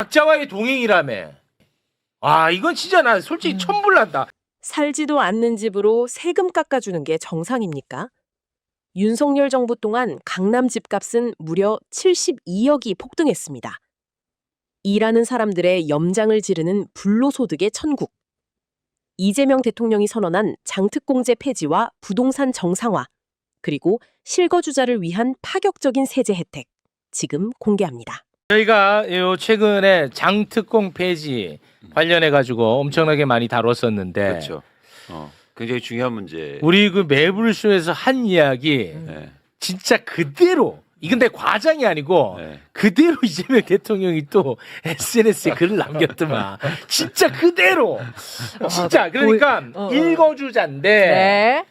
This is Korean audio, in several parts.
약자와의 동행이라며. 아, 이건 진짜 나 솔직히 천불난다. 살지도 않는 집으로 세금 깎아주는 게 정상입니까? 윤석열 정부 동안 강남 집값은 무려 72억이 폭등했습니다. 일하는 사람들의 염장을 지르는 불로소득의 천국. 이재명 대통령이 선언한 장특공제 폐지와 부동산 정상화, 그리고 실거주자를 위한 파격적인 세제 혜택, 지금 공개합니다. 저희가 최근에 장특공 폐지 관련해가지고 엄청나게 많이 다뤘었는데. 그렇죠. 굉장히 중요한 문제. 우리 그 매불쇼에서 한 이야기 진짜 그대로, 이건 내 과장이 아니고 그대로 이재명 대통령이 또 SNS에 글을 남겼더만. 진짜 그대로. 진짜 그러니까 일거주자인데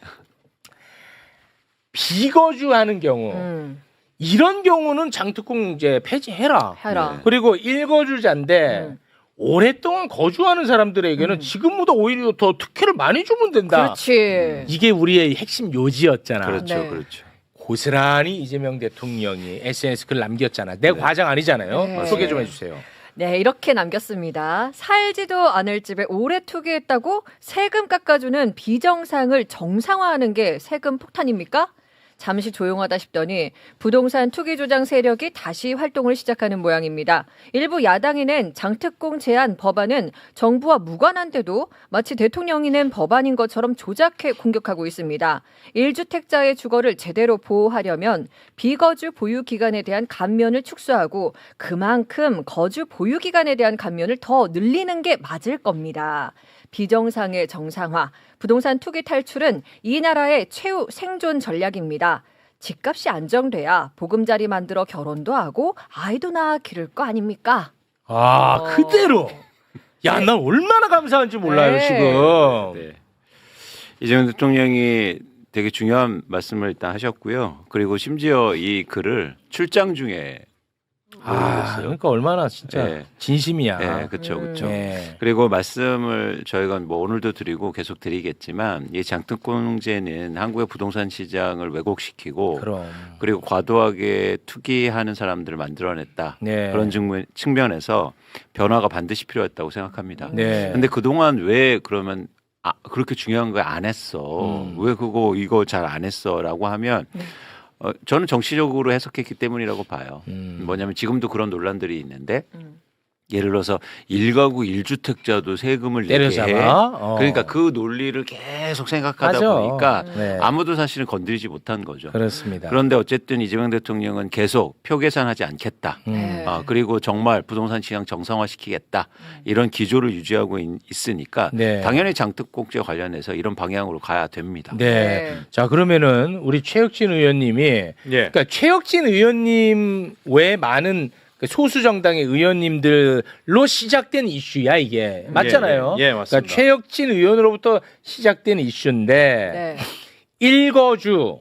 비거주하는 경우 이런 경우는 장특공제 폐지해라. 그리고 일거주자인데 오랫동안 거주하는 사람들에게는 지금보다 오히려 더 특혜를 많이 주면 된다. 그렇지. 이게 우리의 핵심 요지였잖아. 그렇죠, 네. 그렇죠. 고스란히 이재명 대통령이 SNS 글 남겼잖아. 내 과장 아니잖아요. 네. 소개 좀 해주세요. 네, 이렇게 남겼습니다. 살지도 않을 집에 오래 투기했다고 세금 깎아주는 비정상을 정상화하는 게 세금 폭탄입니까? 잠시 조용하다 싶더니 부동산 투기 조장 세력이 다시 활동을 시작하는 모양입니다. 일부 야당이 낸 장특공 제한 법안은 정부와 무관한데도 마치 대통령이 낸 법안인 것처럼 조작해 공격하고 있습니다. 1주택자의 주거를 제대로 보호하려면 비거주 보유 기간에 대한 감면을 축소하고 그만큼 거주 보유 기간에 대한 감면을 더 늘리는 게 맞을 겁니다. 비정상의 정상화, 부동산 투기 탈출은 이 나라의 최후 생존 전략입니다. 집값이 안정돼야 보금자리 만들어 결혼도 하고 아이도 낳아 기를 거 아닙니까? 아, 그대로. 야, 난 얼마나 감사한지 몰라요, 지금. 네. 이재명 대통령이 되게 중요한 말씀을 일단 하셨고요. 그리고 심지어 이 글을 출장 중에 모르겠어요. 그러니까 얼마나 진짜 진심이야. 네, 그렇죠, 그렇죠. 네. 그리고 말씀을 저희가 뭐 오늘도 드리고 계속 드리겠지만 이 장특공제는 한국의 부동산 시장을 왜곡시키고 그리고 과도하게 투기하는 사람들을 만들어냈다. 그런 측면에서 변화가 반드시 필요했다고 생각합니다. 근데 그동안 왜 그러면 그렇게 중요한 거 안 했어? 왜 이거 잘 안 했어?라고 하면. 저는 정치적으로 해석했기 때문이라고 봐요. 뭐냐면 지금도 그런 논란들이 있는데 예를 들어서 1가구 1주택자도 세금을 내게 해. 그러니까 그 논리를 계속 생각하다 보니까 아무도 사실은 건드리지 못한 거죠. 그렇습니다. 그런데 어쨌든 이재명 대통령은 계속 표 계산하지 않겠다. 그리고 정말 부동산 시장 정상화시키겠다. 이런 기조를 유지하고 있으니까 당연히 장특공제 관련해서 이런 방향으로 가야 됩니다. 자, 그러면은 우리 최혁진 의원님이 그러니까 최혁진 의원님 외 많은 소수 정당의 의원님들로 시작된 이슈야 이게. 맞잖아요. 맞습니다. 그러니까 최혁진 의원으로부터 시작된 이슈인데 일거주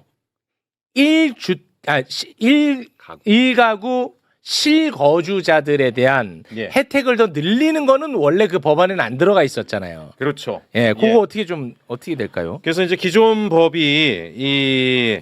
1가구 실거주자들에 대한 혜택을 더 늘리는 거는 원래 그 법안에는 안 들어가 있었잖아요. 그렇죠. 그거 어떻게 될까요? 그래서 이제 기존 법이 이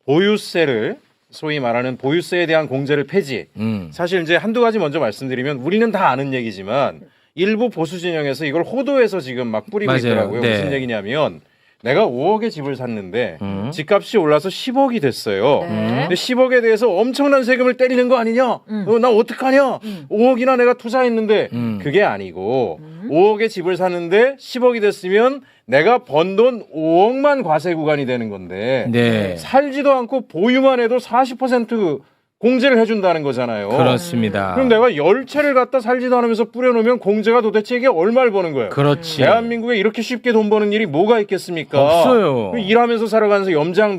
보유세를 소위 말하는 보유세에 대한 공제를 폐지. 사실 이제 한두 가지 먼저 말씀드리면 우리는 다 아는 얘기지만 일부 보수 진영에서 이걸 호도해서 지금 막 뿌리고 있더라고요. 무슨 얘기냐면 내가 5억의 집을 샀는데 집값이 올라서 10억이 됐어요. 근데 10억에 대해서 엄청난 세금을 때리는 거 아니냐? 나 어떡하냐? 5억이나 내가 투자했는데 그게 아니고 5억의 집을 샀는데 10억이 됐으면 내가 번 돈 5억만 과세 구간이 되는 건데 살지도 않고 보유만 해도 40% 공제를 해준다는 거잖아요. 그렇습니다. 그럼 내가 10채를 갖다 살지도 않으면서 뿌려놓으면 공제가 도대체 이게 얼마를 버는 거예요? 그렇지. 대한민국에 이렇게 쉽게 돈 버는 일이 뭐가 있겠습니까? 없어요. 일하면서 살아가면서 염장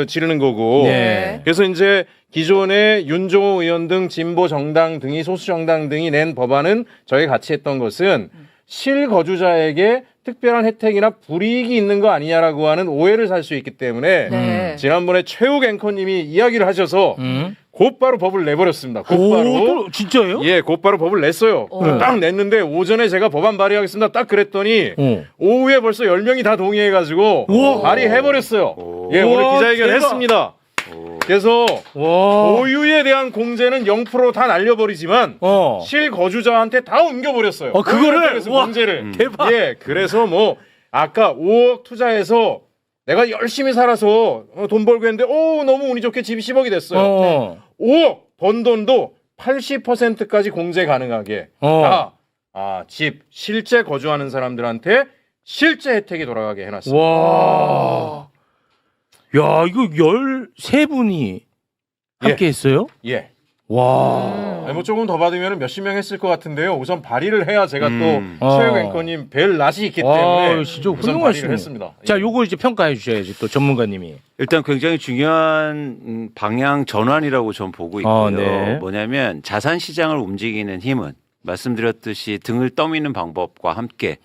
지르는 거고. 그래서 이제 기존의 윤종호 의원 등 진보 정당 등이 소수 정당 등이 낸 법안은 저희가 같이 했던 것은 실거주자에게 특별한 혜택이나 불이익이 있는 거 아니냐라고 하는 오해를 살 수 있기 때문에 지난번에 최욱 앵커님이 이야기를 하셔서 곧바로 법을 내버렸습니다. 곧바로. 진짜예요? 예, 곧바로 법을 냈어요. 딱 냈는데 오전에 제가 법안 발의하겠습니다. 딱 그랬더니 오후에 벌써 10명이 다 동의해가지고 발의해버렸어요. 예, 오늘 기자회견 했습니다. 그래서 와. 보유에 대한 공제는 0% 다 날려버리지만 실거주자한테 다 옮겨버렸어요. 그거를 그래서 공제를 대박. 예, 그래서 뭐 아까 5억 투자해서 내가 열심히 살아서 돈 벌고 했는데 너무 운이 좋게 집이 10억이 됐어요. 5억 번 돈도 80%까지 공제 가능하게 집 실제 거주하는 사람들한테 실제 혜택이 돌아가게 해놨습니다. 와. 야, 이거 13분이 함께 했어요? 예. 와. 아니, 뭐 조금 더 받으면 몇십 명 했을 것 같은데요. 우선 발의를 해야 제가 또 최욱 앵커님 뵐 낯이 있기 때문에 진짜 우선 발의를 했습니다. 자, 요거 이제 평가해 주셔야지 또 전문가님이. 일단 굉장히 중요한 방향 전환이라고 전 보고 있고요. 네. 뭐냐면 자산 시장을 움직이는 힘은 말씀드렸듯이 등을 떠미는 방법과 함께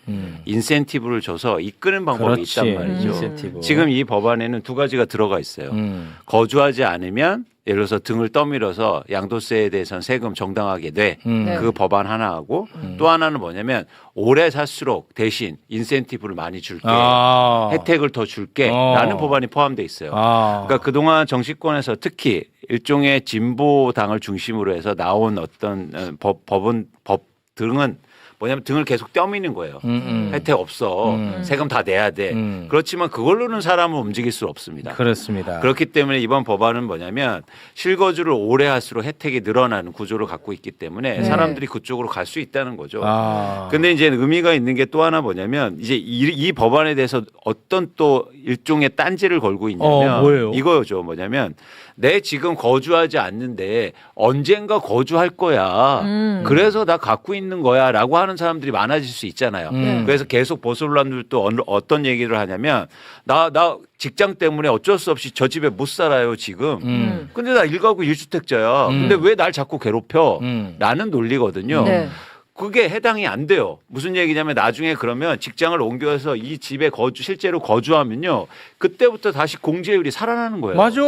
인센티브를 줘서 이끄는 방법이 있단 말이죠. 인센티브. 지금 이 법안에는 두 가지가 들어가 있어요. 거주하지 않으면 예를 들어서 등을 떠밀어서 양도세에 대해서는 세금 정당하게 돼. 그 법안 하나하고 또 하나는 뭐냐면 오래 살수록 대신 인센티브를 많이 줄게. 혜택을 더 줄게. 라는 법안이 포함되어 있어요. 그러니까 그동안 정치권에서 특히 일종의 진보당을 중심으로 해서 나온 어떤 법 등은 뭐냐면 등을 계속 떠미는 거예요. 혜택 없어. 세금 다 내야 돼. 그렇지만 그걸로는 사람을 움직일 수 없습니다. 그렇습니다. 그렇기 때문에 이번 법안은 뭐냐면 실거주를 오래 할수록 혜택이 늘어나는 구조를 갖고 있기 때문에 사람들이 그쪽으로 갈 수 있다는 거죠. 근데 이제 의미가 있는 게 또 하나 뭐냐면 이제 이 법안에 대해서 어떤 또 일종의 딴지를 걸고 있냐면 뭐예요? 이거죠. 뭐냐면 내 지금 거주하지 않는데 언젠가 거주할 거야. 그래서 나 갖고 있는 거야 라고 하는 사람들이 많아질 수 있잖아요. 그래서 계속 보수론들도 어떤 얘기를 하냐면 나 직장 때문에 어쩔 수 없이 저 집에 못 살아요 지금. 근데 나 1가구 1주택자야. 근데 왜 날 자꾸 괴롭혀? 라는 논리거든요. 네. 그게 해당이 안 돼요. 무슨 얘기냐면 나중에 그러면 직장을 옮겨서 이 집에 실제로 거주하면요. 그때부터 다시 공제율이 살아나는 거예요. 맞아.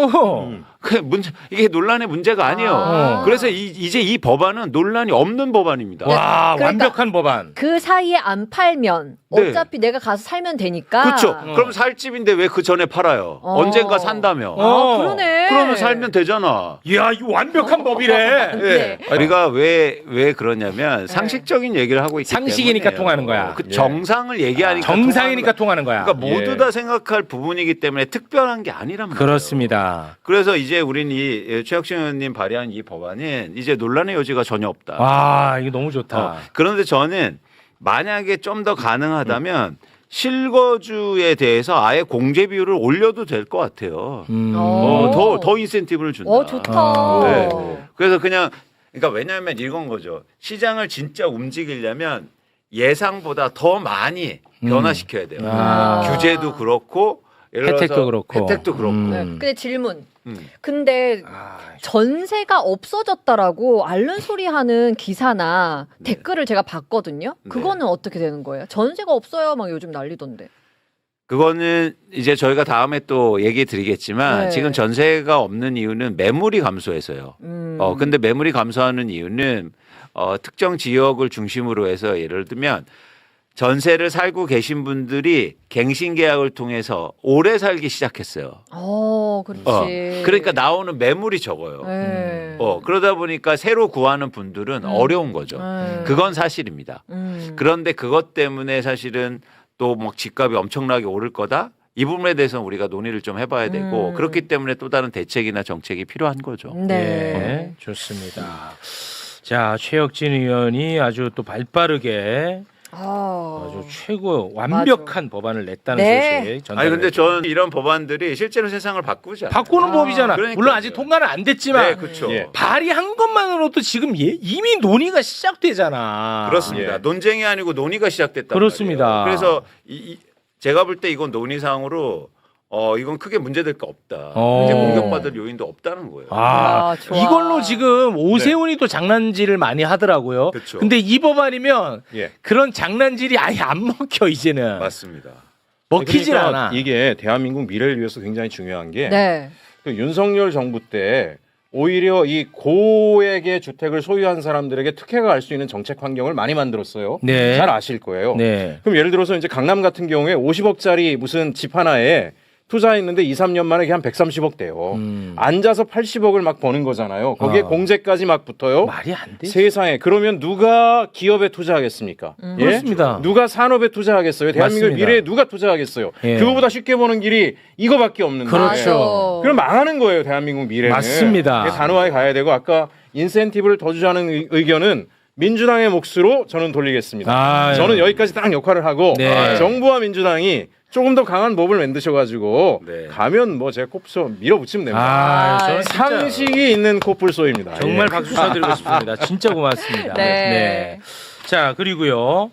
이게 논란의 문제가 아니에요. 그래서 이제 이 법안은 논란이 없는 법안입니다. 와, 그러니까 완벽한 법안. 그 사이에 안 팔면 네. 어차피 내가 가서 살면 되니까. 그렇죠. 그럼 살 집인데 왜 그 전에 팔아요? 언젠가 산다며. 그러네. 그러면 살면 되잖아. 이야, 이거 완벽한 법이래. 네. 우리가 왜 그러냐면 상식적인 얘기를 하고 있기 상식이니까 때문에요. 통하는 거야. 그 정상을 얘기하니까 정상이니까 통하는 거야. 그러니까 모두 다 생각할 부분이기 때문에 특별한 게 아니란 말이에요. 그렇습니다. 그래서 이제 우리는 이 최혁신 의원님 발의한 이 법안은 이제 논란의 여지가 전혀 없다. 와, 이거 너무 좋다. 그런데 저는 만약에 좀 더 가능하다면 실거주에 대해서 아예 공제 비율을 올려도 될 것 같아요. 더 인센티브를 준다. 좋다. 네. 그래서 그러니까 왜냐하면 이건 거죠. 시장을 진짜 움직이려면 예상보다 더 많이 변화시켜야 돼요. 규제도 그렇고 혜택도 그렇고. 네. 근데 질문. 근데 전세가 없어졌다라고 앓는 소리 하는 기사나 댓글을 제가 봤거든요. 그거는 어떻게 되는 거예요? 전세가 없어요. 막 요즘 난리던데. 그거는 이제 저희가 다음에 또 얘기 드리겠지만 지금 전세가 없는 이유는 매물이 감소해서요. 근데 매물이 감소하는 이유는 특정 지역을 중심으로 해서 예를 들면 전세를 살고 계신 분들이 갱신 계약을 통해서 오래 살기 시작했어요. 그렇지. 그러니까 나오는 매물이 적어요. 그러다 보니까 새로 구하는 분들은 어려운 거죠. 그건 사실입니다. 그런데 그것 때문에 사실은 또 막 집값이 엄청나게 오를 거다? 이 부분에 대해서는 우리가 논의를 좀 해봐야 되고 그렇기 때문에 또 다른 대책이나 정책이 필요한 거죠. 네, 좋습니다. 자, 최혁진 의원이 아주 또 발빠르게 아주 최고 완벽한 법안을 냈다는 소식. 아니 근데 저는 이런 법안들이 실제로 세상을 바꾸잖아요. 바꾸는 법이잖아. 그러니까요. 물론 아직 통과는 안 됐지만 네, 그렇죠. 발의한 것만으로도 지금 이미 논의가 시작되잖아. 그렇습니다. 논쟁이 아니고 논의가 시작됐다. 그렇습니다. 그래서 제가 볼 때 이건 논의상으로 이건 크게 문제될 거 없다. 이제 공격받을 요인도 없다는 거예요. 좋아. 이걸로 지금 오세훈이 또 장난질을 많이 하더라고요. 그쵸. 근데 이 법안이면 그런 장난질이 아예 안 먹혀 이제는. 맞습니다. 먹히질 그러니까 않아. 이게 대한민국 미래를 위해서 굉장히 중요한 게 그 네. 윤석열 정부 때 오히려 이 고액의 주택을 소유한 사람들에게 특혜가 갈 수 있는 정책 환경을 많이 만들었어요. 네. 잘 아실 거예요. 네. 그럼 예를 들어서 이제 강남 같은 경우에 50억짜리 무슨 집 하나에 투자했는데 2, 3년 만에 그냥 130억 돼요. 앉아서 80억을 막 버는 거잖아요. 거기에 공제까지 막 붙어요. 말이 안 돼. 세상에. 그러면 누가 기업에 투자하겠습니까? 예? 그렇습니다. 누가 산업에 투자하겠어요? 대한민국 맞습니다. 미래에 누가 투자하겠어요? 예. 그거보다 쉽게 버는 길이 이거밖에 없는데. 그렇죠. 그럼 망하는 거예요, 대한민국 미래는. 맞습니다. 단호하게 가야 되고 아까 인센티브를 더 주자는 의견은 민주당의 몫으로 저는 돌리겠습니다. 저는 여기까지 딱 역할을 하고 네. 정부와 민주당이 조금 더 강한 법을 만드셔가지고 네. 가면 뭐 제가 꼽서 밀어붙이면 됩니다. 저는 진짜 상식이 있는 코뿔소입니다. 정말 예. 박수 쳐드리고 싶습니다. 진짜 고맙습니다. 네. 자, 그리고요.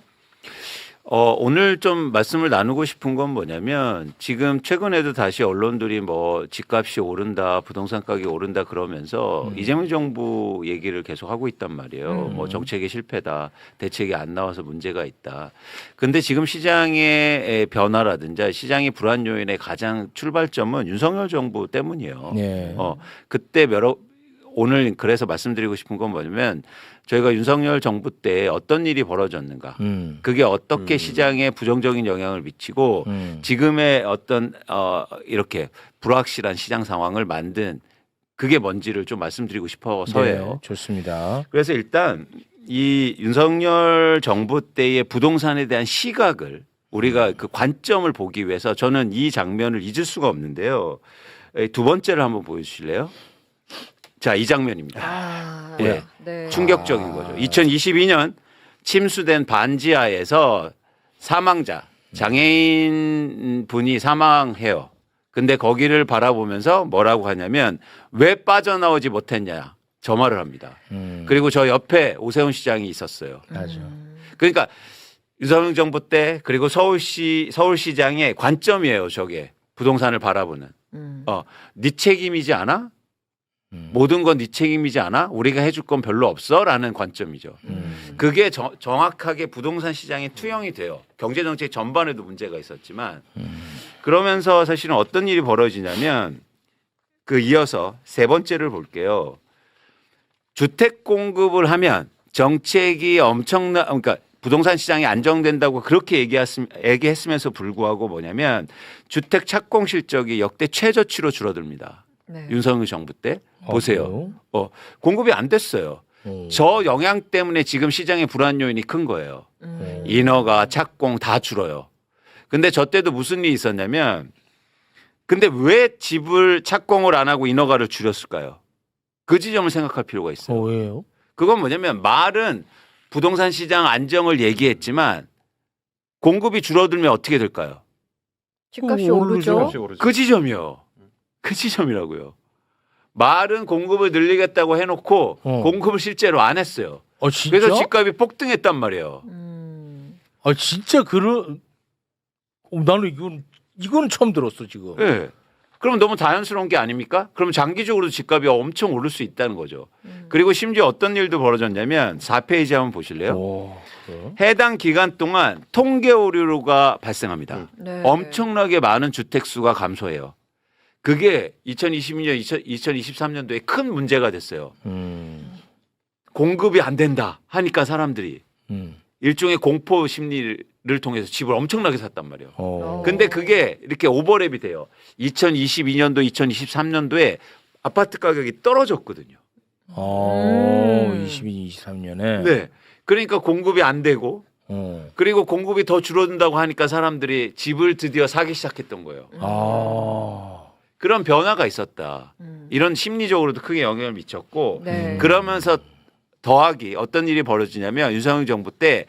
오늘 좀 말씀을 나누고 싶은 건 뭐냐면 지금 최근에도 다시 언론들이 뭐 집값이 오른다, 부동산 가격이 오른다 그러면서 이재명 정부 얘기를 계속 하고 있단 말이에요. 뭐 정책의 실패다, 대책이 안 나와서 문제가 있다. 근데 지금 시장의 변화라든지 시장의 불안 요인의 가장 출발점은 윤석열 정부 때문이에요. 네. 그때 오늘 그래서 말씀드리고 싶은 건 뭐냐면 저희가 윤석열 정부 때 어떤 일이 벌어졌는가, 그게 어떻게 시장에 부정적인 영향을 미치고 지금의 어떤 이렇게 불확실한 시장 상황을 만든 그게 뭔지를 좀 말씀드리고 싶어서예요. 네, 좋습니다. 그래서 일단 이 윤석열 정부 때의 부동산에 대한 시각을 우리가 그 관점을 보기 위해서 저는 이 장면을 잊을 수가 없는데요. 두 번째를 한번 보여주실래요? 자, 이 장면입니다. 네. 네. 충격적인 거죠. 2022년 침수된 반지하에서 사망자, 장애인 분이 사망해요. 근데 거기를 바라보면서 뭐라고 하냐면 왜 빠져나오지 못했냐 저 말을 합니다. 그리고 저 옆에 오세훈 시장이 있었어요. 맞아. 그러니까 윤석열 정부 때 그리고 서울시장의 관점이에요. 저게 부동산을 바라보는. 네 책임이지 않아? 모든 건 네 책임이지 않아? 우리가 해줄 건 별로 없어? 라는 관점이죠. 그게 정확하게 부동산 시장에 투영이 돼요. 경제정책 전반에도 문제가 있었지만 그러면서 사실은 어떤 일이 벌어지냐면 그 이어서 세 번째를 볼게요. 주택 공급을 하면 정책이 그러니까 부동산 시장이 안정된다고 그렇게 얘기했으면서 불구하고 뭐냐면 주택 착공 실적이 역대 최저치로 줄어듭니다. 네. 윤석열 정부 때 보세요. 그래요? 공급이 안 됐어요. 저 영향 때문에 지금 시장의 불안 요인이 큰 거예요. 인허가, 착공 다 줄어요. 근데 저 때도 무슨 일이 있었냐면 근데 왜 집을 착공을 안 하고 인허가를 줄였을까요? 그 지점을 생각할 필요가 있어요. 왜요? 그건 뭐냐면 말은 부동산 시장 안정을 얘기했지만 공급이 줄어들면 어떻게 될까요? 집값이 오르죠. 그 지점이요. 그 지점이라고요. 말은 공급을 늘리겠다고 해놓고 공급을 실제로 안 했어요. 진짜? 그래서 집값이 폭등했단 말이에요. 진짜 나는 이거는 처음 들었어 지금. 네. 그럼 너무 자연스러운 게 아닙니까? 그럼 장기적으로도 집값이 엄청 오를 수 있다는 거죠. 그리고 심지어 어떤 일도 벌어졌냐면 4페이지 한번 보실래요? 해당 기간 동안 통계 오류가 발생합니다. 네. 엄청나게 많은 주택 수가 감소해요. 그게 2022년, 2023년도에 큰 문제가 됐어요. 공급이 안 된다 하니까 사람들이 일종의 공포 심리를 통해서 집을 엄청나게 샀단 말이에요. 근데 그게 이렇게 오버랩이 돼요. 2022년도, 2023년도에 아파트 가격이 떨어졌거든요. 22, 23년에. 네. 그러니까 공급이 안 되고 그리고 공급이 더 줄어든다고 하니까 사람들이 집을 드디어 사기 시작했던 거예요. 그런 변화가 있었다. 이런 심리적으로도 크게 영향을 미쳤고 네. 그러면서 더하기 어떤 일이 벌어지냐면 윤석열 정부 때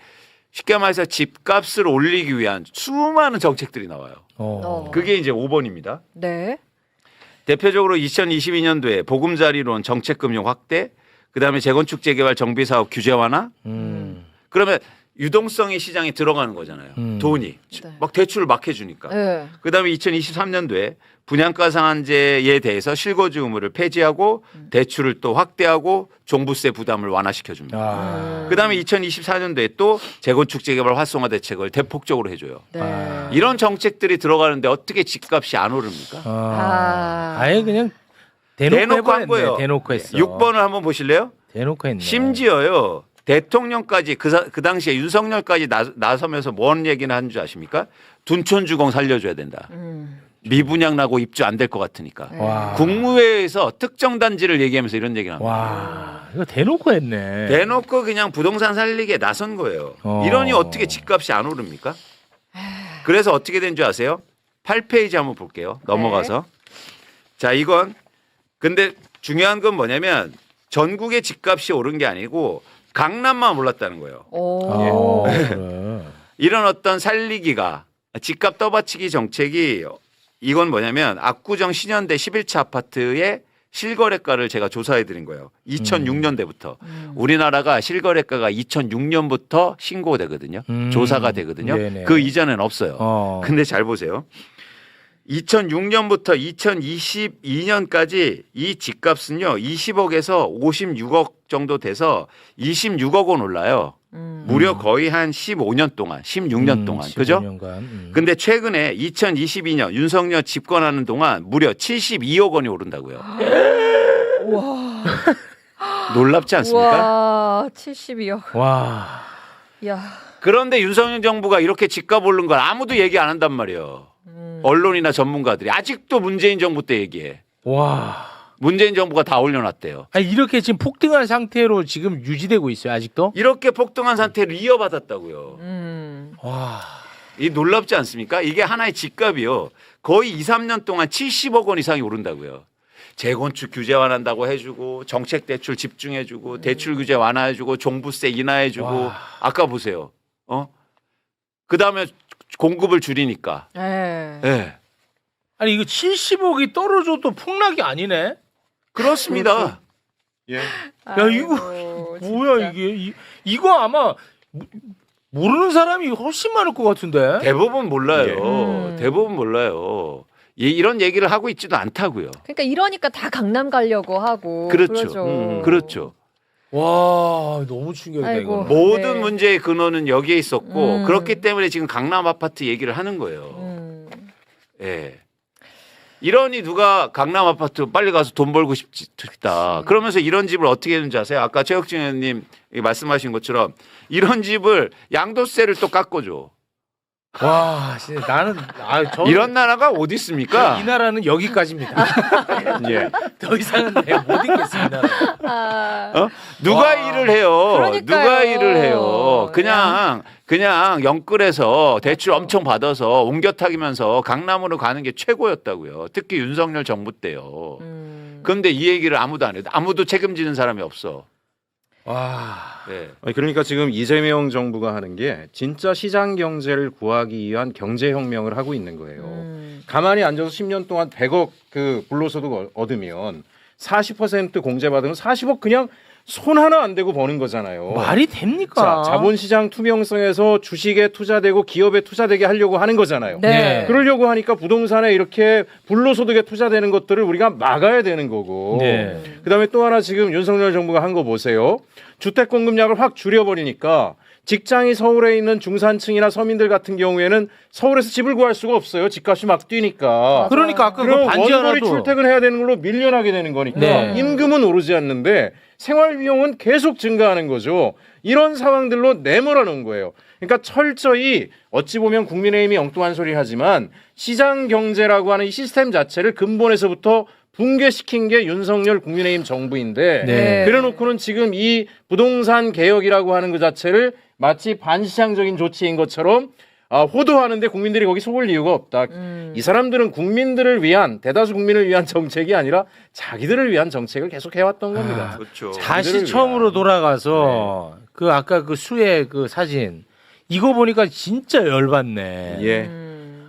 쉽게 말해서 집값을 올리기 위한 수많은 정책들이 나와요. 그게 이제 5번입니다. 네. 대표적으로 2022년도에 보금자리론 정책금융 확대, 그다음에 재건축 재개발 정비사업 규제 완화. 그러면 유동성이 시장에 들어가는 거잖아요. 돈이 네. 막 대출을 막 해주니까. 네. 그다음에 2023년도에 분양가 상한제에 대해서 실거주 의무를 폐지하고 대출을 또 확대하고 종부세 부담을 완화시켜줍니다. 그다음에 2024년도에 또 재건축 재개발 활성화 대책을 대폭적으로 해줘요. 네. 이런 정책들이 들어가는데 어떻게 집값이 안 오릅니까? 아예 그냥 대놓고 한 거예요. 대놓고 했어. 6번을 한번 보실래요? 대놓고 했네. 심지어요. 대통령까지 그 당시에 윤석열까지 나서면서 뭔 얘기는 하는 줄 아십니까? 둔촌주공 살려줘야 된다. 미분양 나고 입주 안 될 것 같으니까. 와. 국무회의에서 특정 단지를 얘기하면서 이런 얘기를 합니다. 와, 이거 대놓고 했네. 대놓고 그냥 부동산 살리기에 나선 거예요. 이러니 어떻게 집값이 안 오릅니까? 그래서 어떻게 된 줄 아세요? 8페이지 한번 볼게요. 넘어가서. 자, 이건 근데 중요한 건 뭐냐면 전국의 집값이 오른 게 아니고 강남만 올랐다는 거예요. 오. 그래. 이런 어떤 살리기가 집값 떠받치기 정책이 이건 뭐냐면 압구정 신현대 11차 아파트의 실거래가를 제가 조사해 드린 거예요. 2006년대부터. 우리나라가 실거래가가 2006년부터 신고되거든요. 조사가 되거든요. 네네. 그 이전엔 없어요. 근데 잘 보세요. 2006년부터 2022년까지 이 집값은요 20억에서 56억 정도 돼서 26억 원 올라요. 무려 거의 한 15년 동안, 16년 동안, 그죠? 15년간. 근데 최근에 2022년 윤석열 집권하는 동안 무려 72억 원이 오른다고요. 와. 놀랍지 않습니까? 와, 72억. 와. 야. 그런데 윤석열 정부가 이렇게 집값 오른 걸 아무도 얘기 안 한단 말이에요. 언론이나 전문가들이 아직도 문재인 정부 때 얘기해. 와. 문재인 정부가 다 올려놨대요. 아니, 이렇게 지금 폭등한 상태로 지금 유지되고 있어요, 아직도? 이렇게 폭등한 상태를 이어받았다고요. 와. 이 놀랍지 않습니까? 이게 하나의 집값이요. 거의 2, 3년 동안 70억 원 이상이 오른다고요. 재건축 규제 완화한다고 해주고 정책 대출 집중해주고 대출 규제 완화해주고 종부세 인하해주고 와. 아까 보세요. 그다음에 공급을 줄이니까. 네. 네. 아니, 이거 70억이 떨어져도 폭락이 아니네? 그렇습니다. 예. 야, 이거 뭐야, 이게. 이거 아마 모르는 사람이 훨씬 많을 것 같은데? 대부분 몰라요. 대부분 몰라요. 이런 얘기를 하고 있지도 않다고요. 그러니까 이러니까 다 강남 가려고 하고. 그렇죠. 그렇죠. 와, 너무 충격이다, 아이고. 이거. 모든 네. 문제의 근원은 여기에 있었고 그렇기 때문에 지금 강남 아파트 얘기를 하는 거예요. 예. 이러니 누가 강남 아파트 빨리 가서 돈 벌고 싶다. 그러면서 이런 집을 어떻게 했는지 아세요? 아까 최혁진 의원님 말씀하신 것처럼 이런 집을 양도세를 또 깎아줘. 와, 진짜 나는, 이런 나라가 어디 있습니까? 이 나라는 여기까지입니다. 예. 더 이상은 내가 못 있겠습니다. 누가 와. 일을 해요? 그러니까요. 누가 일을 해요? 그냥 영끌에서 대출 엄청 받아서 옮겨 타기면서 강남으로 가는 게 최고였다고요. 특히 윤석열 정부 때요. 그런데 이 얘기를 아무도 안 해요. 아무도 책임지는 사람이 없어. 와. 네. 아니, 그러니까 지금 이재명 정부가 하는 게 진짜 시장 경제를 구하기 위한 경제 혁명을 하고 있는 거예요. 가만히 앉아서 10년 동안 100억 그 불로소득 얻으면 40% 공제받으면 40억 그냥 손 하나 안 대고 버는 거잖아요. 말이 됩니까? 자, 자본시장 투명성에서 주식에 투자되고 기업에 투자되게 하려고 하는 거잖아요. 네. 그러려고 하니까 부동산에 이렇게 불로소득에 투자되는 것들을 우리가 막아야 되는 거고. 네. 그다음에 또 하나 지금 윤석열 정부가 한 거 보세요. 주택 공급량을 확 줄여버리니까 직장이 서울에 있는 중산층이나 서민들 같은 경우에는 서울에서 집을 구할 수가 없어요. 집값이 막 뛰니까. 그러니까 아까 그 그럼 반지 원거리 하나도 출퇴근해야 되는 걸로 밀려나게 되는 거니까 네. 임금은 오르지 않는데 생활 비용은 계속 증가하는 거죠. 이런 상황들로 내몰아 놓은 거예요. 그러니까 철저히 어찌 보면 국민의힘이 엉뚱한 소리 하지만 시장 경제라고 하는 이 시스템 자체를 근본에서부터 붕괴시킨 게 윤석열 국민의힘 정부인데 네. 그래놓고는 지금 이 부동산 개혁이라고 하는 그 자체를 마치 반시장적인 조치인 것처럼 호도하는데 국민들이 거기 속을 이유가 없다. 이 사람들은 국민들을 위한 대다수 국민을 위한 정책이 아니라 자기들을 위한 정책을 계속 해왔던 겁니다. 그렇죠. 다시 자기들을 처음으로 위한. 돌아가서 그 아까 그 수의 그 사진 이거 보니까 진짜 열받네. 예.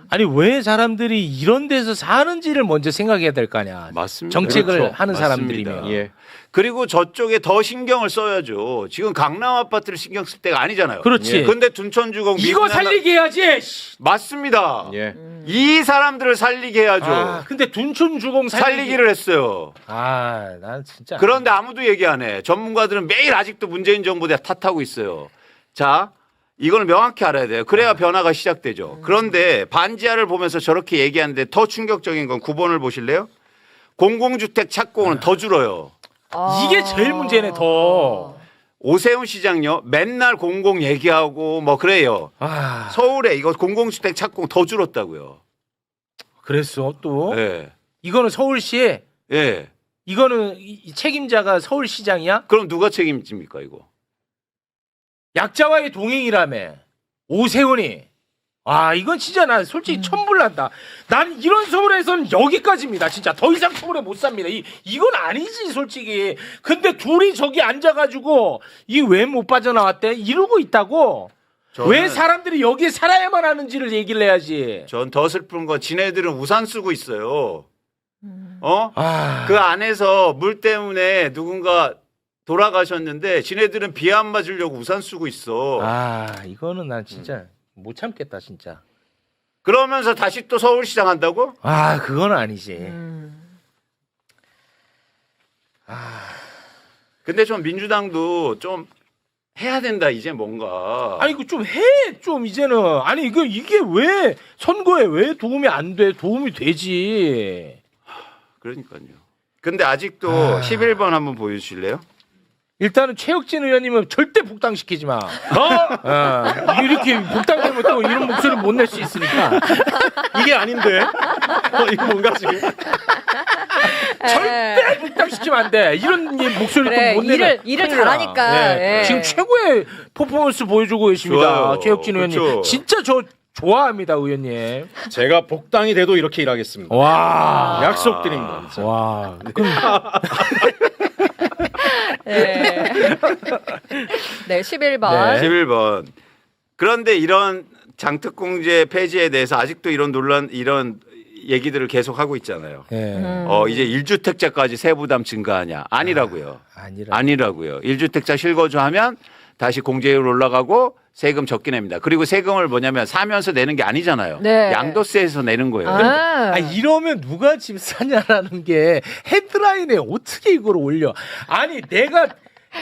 아니 왜 사람들이 이런 데서 사는지를 먼저 생각해야 될 거 아니야. 맞습니다. 정책을 그렇죠. 하는 맞습니다. 사람들이면. 예. 그리고 저쪽에 더 신경을 써야죠. 지금 강남 아파트를 신경 쓸 때가 아니잖아요. 그렇지. 근데 둔천주공 이거 미분양 살리게 해야지. 씨. 맞습니다. 예. 이 사람들을 살리게 해야죠. 아, 근데 둔촌주공 살리기를 했어요. 난 진짜. 그런데 아무도 얘기 안 해. 전문가들은 매일 아직도 문재인 정부 대 탓하고 있어요. 자, 이걸 명확히 알아야 돼요. 그래야 변화가 시작되죠. 그런데 반지하를 보면서 저렇게 얘기하는데 더 충격적인 건 9번을 보실래요? 공공주택 착공은 더 줄어요. 이게 제일 문제네 더. 오세훈 시장요. 맨날 공공 얘기하고 뭐 그래요. 서울에 이거 공공주택 착공 더 줄었다고요. 그랬어 또. 예. 이거는 서울시. 예. 이거는 이 책임자가 서울시장이야? 그럼 누가 책임집니까 이거? 약자와의 동행이라며. 오세훈이. 아 이건 진짜 나 솔직히 천불난다. 난 이런 서울에서는 여기까지입니다. 진짜 더 이상 서울에 못 삽니다. 이건 아니지 솔직히. 근데 둘이 저기 앉아가지고 이 왜 못 빠져나왔대? 이러고 있다고. 왜 사람들이 여기 살아야만 하는지를 얘기를 해야지. 전 더 슬픈 건 지네들은 우산 쓰고 있어요. 아. 그 안에서 물 때문에 누군가 돌아가셨는데 지네들은 비 안 맞으려고 우산 쓰고 있어. 아 이거는 난 진짜 못 참겠다 진짜. 그러면서 다시 또 서울시장 한다고? 아 그건 아니지. 근데 좀 민주당도 좀 해야 된다 이제 뭔가. 아니 이거 좀 해 좀 이제는. 아니 이게 왜 선거에 왜 도움이 안 돼? 도움이 되지. 그러니까요. 근데 아직도 11번 한번 보여주실래요? 일단은 최혁진 의원님은 절대 복당시키지 마. 이렇게 복당되면 또 이런 목소리 못 낼 수 있으니까. 이게 아닌데. 이거 뭔가 지금. 절대 복당시키면 안 돼. 이런 목소리 그래, 또 못 내면 일을 큰일 나. 잘하니까. 네. 예. 지금 최고의 퍼포먼스 보여주고 계십니다. 좋아요. 최혁진 의원님. 그렇죠. 진짜 저 좋아합니다, 의원님. 제가 복당이 돼도 이렇게 일하겠습니다. 와. 약속드립니다. 진짜. 와. 네. 네, 11번. 네. 11번. 그런데 이런 장특공제 폐지에 대해서 아직도 이런 논란, 이런 얘기들을 계속 하고 있잖아요. 네. 이제 1주택자까지 세부담 증가하냐? 아니라고요. 아니라고요. 1주택자 실거주하면 다시 공제율 올라가고 세금 적게 냅니다. 그리고 세금을 뭐냐면 사면서 내는 게 아니잖아요. 네. 양도세에서 내는 거예요. 아, 이러면 누가 집 사냐라는 게 헤드라인에 어떻게 이걸 올려? 아니 내가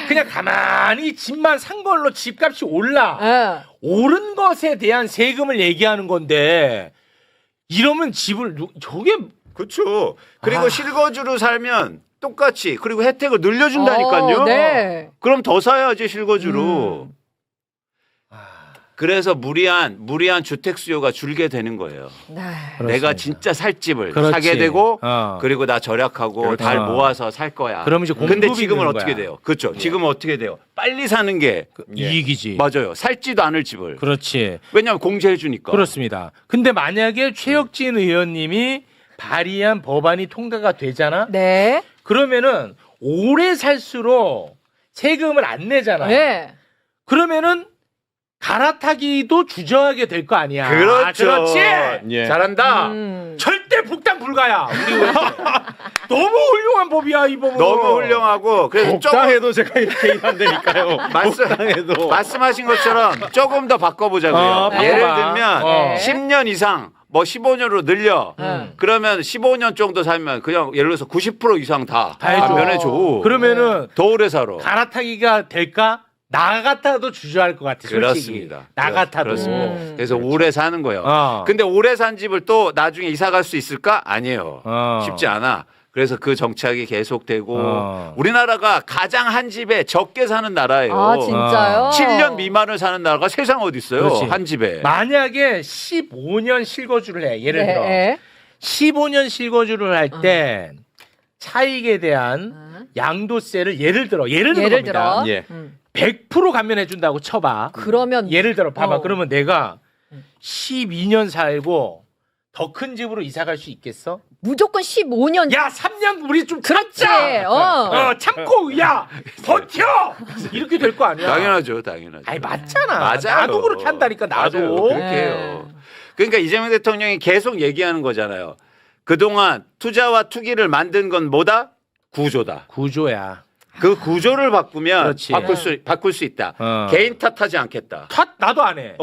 그냥 가만히 집만 산 걸로 집값이 올라. 오른 것에 대한 세금을 얘기하는 건데 이러면 집을 저게 그렇죠. 그리고 실거주로 살면 똑같이 그리고 혜택을 늘려준다니까요. 네. 그럼 더 사야지 실거주로. 그래서 무리한 주택 수요가 줄게 되는 거예요. 네. 내가 진짜 살 집을 그렇지. 사게 되고 어. 그리고 나 절약하고 그렇죠. 달 모아서 살 거야. 그러면 이제 공급이 근데 지금은 되는 어떻게 거야. 돼요? 그렇죠. 지금은 어떻게 돼요? 빨리 사는 게 이익이지. 맞아요. 살지도 않을 집을. 그렇지. 왜냐하면 공제해 주니까. 그렇습니다. 근데 만약에 최혁진 의원님이 발의한 법안이 통과가 되잖아. 네. 그러면은 오래 살수록 세금을 안 내잖아. 네. 그러면은 갈아타기도 주저하게 될 거 아니야. 그렇죠. 그렇지. 예. 잘한다. 절대 복당 불가야. 우리 의원님. 너무 훌륭한 법이야 이 법은. 너무 훌륭하고 그래서 복당해도 제가 이렇게 일한다니까요. 복당해도. 말씀하신 것처럼 조금 더 바꿔보자고요. 어, 예를 바꿔봐. 들면 어. 10년 이상 뭐 15년으로 늘려. 그러면 15년 정도 살면 그냥 예를 들어서 90% 이상 다 해줘. 면해줘. 그러면은 더 오래 살아. 갈아타기가 될까? 나 같아도 주저할 것 같아. 솔직히. 그렇습니다. 나 같아도. 그렇습니다. 그래서 오래 사는 거예요. 어. 근데 오래 산 집을 또 나중에 이사 갈 수 있을까? 아니에요. 어. 쉽지 않아. 그래서 그 정착이 계속되고 어. 우리나라가 가장 한 집에 적게 사는 나라예요. 아, 진짜요? 7년 미만을 사는 나라가 세상 어디 있어요? 그렇지. 한 집에. 만약에 15년 실거주를 해. 예를 들어. 네. 15년 실거주를 할 때 차익에 대한 양도세를 예를 들어 예를 겁니다. 들어. 예. 100% 감면해 준다고 쳐봐. 그러면 예를 들어 봐봐. 어. 그러면 내가 12년 살고 더 큰 집으로 이사 갈 수 있겠어? 무조건 15년. 야, 3년 우리 좀 그렇지. 참자. 참고 야, 버텨. 이렇게 될 거 아니야. 당연하죠. 당연하죠. 아니 맞잖아. 맞아요. 나도 그렇게 한다니까 나도. 맞아요. 그렇게 네. 해요. 그러니까 이재명 대통령이 계속 얘기하는 거잖아요. 그동안 투자와 투기를 만든 건 뭐다? 구조다. 구조야. 그 구조를 바꾸면 그렇지. 바꿀 수 있다. 어. 개인 탓하지 않겠다. 나도 안 해.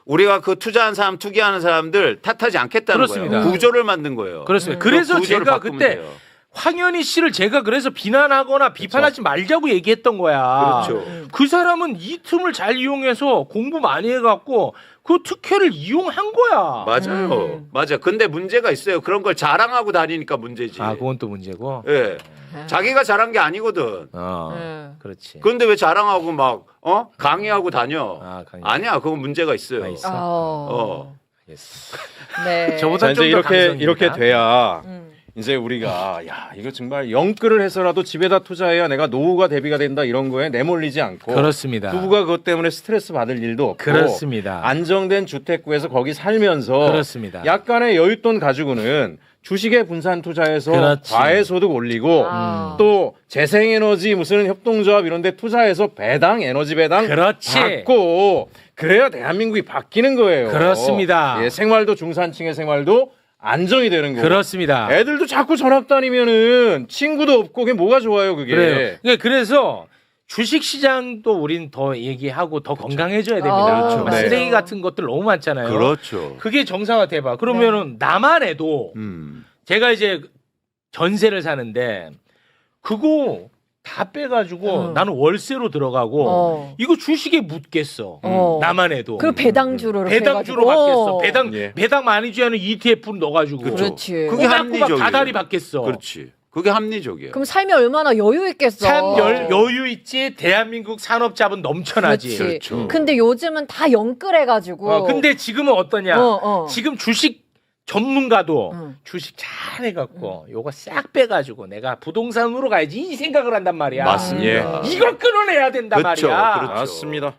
우리가 그 투자한 사람, 투기하는 사람들 탓하지 않겠다는 그렇습니다. 거예요. 구조를 만든 거예요. 그렇습니다. 그 그래서 구조를 제가 바꾸면 그때 돼요. 황현희 씨를 제가 그래서 비난하거나 비판하지 말자고 얘기했던 거야. 그렇죠. 그 사람은 이 틈을 잘 이용해서 공부 많이 해갖고 그 특혜를 이용한 거야. 맞아요. 맞아. 근데 문제가 있어요. 그런 걸 자랑하고 다니니까 문제지. 아, 그건 또 문제고. 예. 자기가 잘한 게 아니거든. 그렇지. 그런데 왜 자랑하고 막 강의하고 다녀? 아, 강의. 아니야. 그건 문제가 있어요. 아, 있어? 네. 저보다 자, 이제 좀더 이렇게 돼야 음. 이제 우리가 야 이거 정말 영끌을 해서라도 집에다 투자해야 내가 노후가 대비가 된다 이런 거에 내몰리지 않고 그렇습니다. 부부가 그것 때문에 스트레스 받을 일도 없고 그렇습니다. 안정된 주택구에서 거기 살면서 그렇습니다. 약간의 여윳돈 가지고는 주식에 분산 투자해서 그렇지. 과외소득 올리고 아. 또 재생에너지 무슨 협동조합 이런 데 투자해서 배당 에너지 배당 그렇지. 받고 그래야 대한민국이 바뀌는 거예요. 그렇습니다. 예, 생활도 중산층의 생활도 안정이 되는 거고. 그렇습니다. 애들도 자꾸 전학 다니면은 친구도 없고 그게 뭐가 좋아요, 그게. 그래요. 그래서 주식 시장도 우린 더 얘기하고 더 건강해져야 됩니다. 그렇죠. 막 네. 쓰레기 같은 것들 너무 많잖아요. 그렇죠. 그게 정상화돼봐. 그러면은 나만 해도 제가 이제 전세를 사는데 그거 다 빼가지고 나는 월세로 들어가고 이거 주식에 묻겠어. 나만 해도. 그 배당주로 이렇게 배당주로 해가지고. 받겠어. 예. 배당 많이 주는 ETF로 넣어가지고. 그렇지. 그게 꼬박꼬박 합리적이에요. 다달이 받겠어. 그렇지. 그게 합리적이에요. 그럼 삶이 얼마나 여유 있겠어. 참 여유 있지. 대한민국 산업 자본 넘쳐나지. 그렇지. 그렇죠. 근데 요즘은 다 영끌해가지고. 근데 지금은 어떠냐? 어. 지금 주식 전문가도 응. 주식 잘 해갖고 요거 싹 빼가지고 내가 부동산으로 가야지 이 생각을 한단 말이야. 맞습니다. 이걸 끊어내야 된단 그렇죠. 말이야. 그렇죠. 맞습니다.